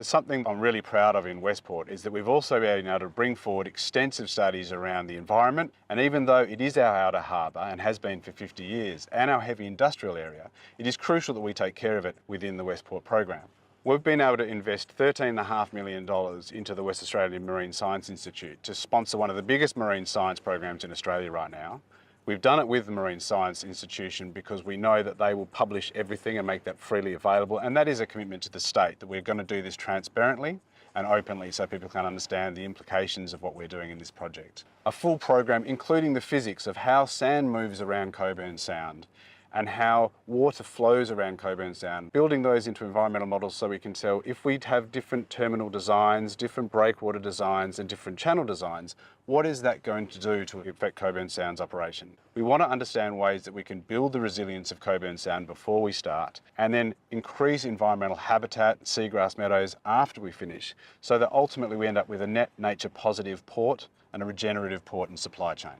Something I'm really proud of in Westport is that we've also been able to bring forward extensive studies around the environment, and even though it is our outer harbour and has been for 50 years and our heavy industrial area, it is crucial that we take care of it within the Westport program. We've been able to invest $13.5 million into the West Australian Marine Science Institute to sponsor one of the biggest marine science programs in Australia right now. We've done it with the Marine Science Institution because we know that they will publish everything and make that freely available, and that is a commitment to the state that we're going to do this transparently and openly so people can understand the implications of what we're doing in this project. A full program including the physics of how sand moves around Cockburn Sound and how water flows around Cockburn Sound, building those into environmental models so we can tell if we have different terminal designs, different breakwater designs and different channel designs, what is that going to do to affect Cockburn Sound's operation? We want to understand ways that we can build the resilience of Cockburn Sound before we start and then increase environmental habitat, seagrass meadows after we finish so that ultimately we end up with a net nature positive port and a regenerative port and supply chain.